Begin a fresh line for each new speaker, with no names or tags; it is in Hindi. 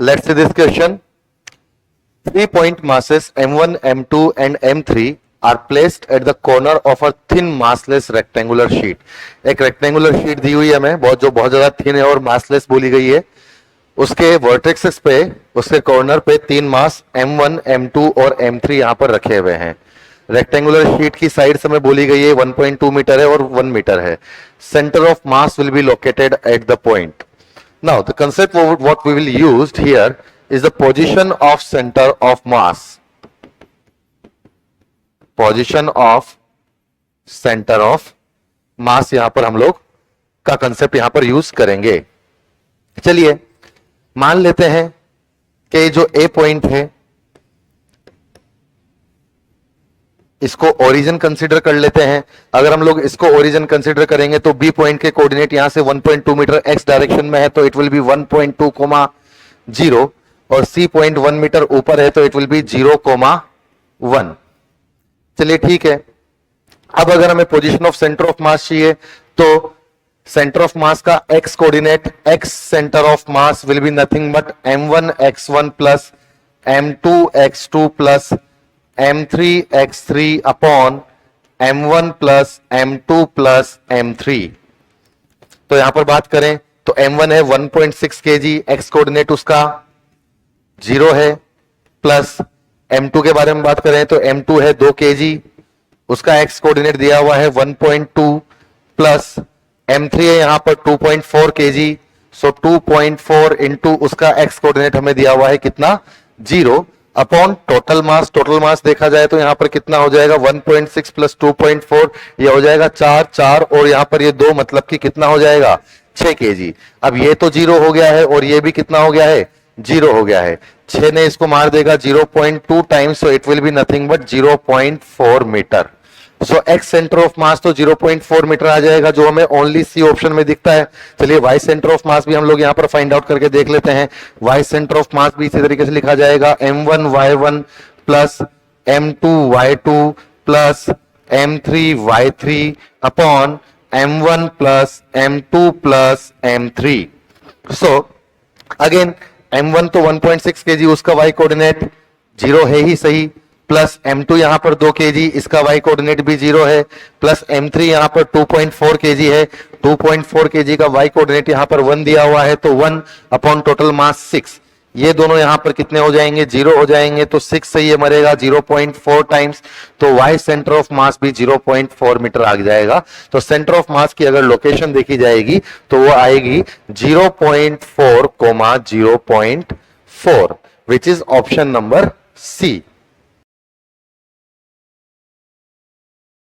Let's see this question. 3-point masses M1, M2 and M3 are placed at the corner of a thin massless rectangular sheet. एक rectangular sheet दी हुई है हमें, बहुत ज्यादा thin है और massless बोली गई है. उसके वर्टेक्सेस पे, उसके कॉर्नर पे तीन मास M1, M2 और M3 यहां पर रखे हुए हैं. रेक्टेंगुलर शीट की साइड से हमें बोली गई है 1.2 मीटर है और 1 मीटर है. Centre of mass will be located at the point. Now the concept what we will used here is the position of center of mass. Position of center of mass यहां पर हम लोग का कंसेप्ट यहां पर यूज करेंगे. चलिए मान लेते हैं कि जो ए पॉइंट है इसको ओरिजिन कंसीडर कर लेते हैं. अगर हम लोग इसको ओरिजिन कंसीडर करेंगे तो बी पॉइंट के कोऑर्डिनेट यहां से 1.2 मीटर एक्स डायरेक्शन में है तो इट विल बी 1.2, 0 और सी पॉइंट 1 मीटर ऊपर है तो इट विल बी 0,1. चलिए ठीक है. अब अगर हमें पोजीशन ऑफ सेंटर ऑफ मास चाहिए तो सेंटर ऑफ मास का x coordinate, x centre of mass will be nothing but m1 x1 plus m2 x2 plus m3 x3 upon m1 plus m2 plus m3. तो यहां पर बात करें तो m1 है 1.6 kg, एक्स कोऑर्डिनेट उसका 0 है, प्लस m2 के बारे में बात करें तो m2 है 2 kg, उसका x कोऑर्डिनेट दिया हुआ है 1.2 प्लस m3 है यहां पर 2.4 kg. सो 2.4 इंटू उसका x कोऑर्डिनेट हमें दिया हुआ है कितना, 0 upon total mass. Total mass देखा जाए तो यहां पर कितना हो जाएगा 1.6 प्लस 2.4 ये हो जाएगा 4 और यहां पर ये 2 मतलब कि कितना हो जाएगा 6 kg. अब ये तो 0 हो गया है और ये भी कितना हो गया है 0 हो गया है. 6 ने इसको मार देगा 0.2 times so it will be nothing but 0.4 metre. So X centre of mass तो 0.4 मीटर आ जाएगा जो हमें ओनली सी ऑप्शन में दिखता है. चलिए वाई सेंटर ऑफ मास भी हम लोग यहां पर फाइंड आउट करके देख लेते हैं. वाई सेंटर ऑफ मास भी इसी तरीके से लिखा जाएगा m1 y1 plus m2 y2 plus m3 y3 upon m1 plus m2 plus m3. So again m1 तो 1.6 kg, उसका y कोऑर्डिनेट 0 है ही सही, प्लस m2 यहां पर 2 kg, इसका y कोऑर्डिनेट भी 0 है, प्लस m3 यहां पर 2.4 kg है, 2.4 kg का y कोऑर्डिनेट यहां पर 1 दिया हुआ है तो 1 अपॉन टोटल मास 6. ये दोनों यहां पर कितने हो जाएंगे 0 हो जाएंगे तो 6 से ये मरेगा 0.4 टाइम्स तो y सेंटर ऑफ मास भी 0.4 मीटर आ जाएगा. तो सेंटर ऑफ मास की अगर लोकेशन देखी जाएगी तो वो आएगी 0.4, 0.4 which is option number C.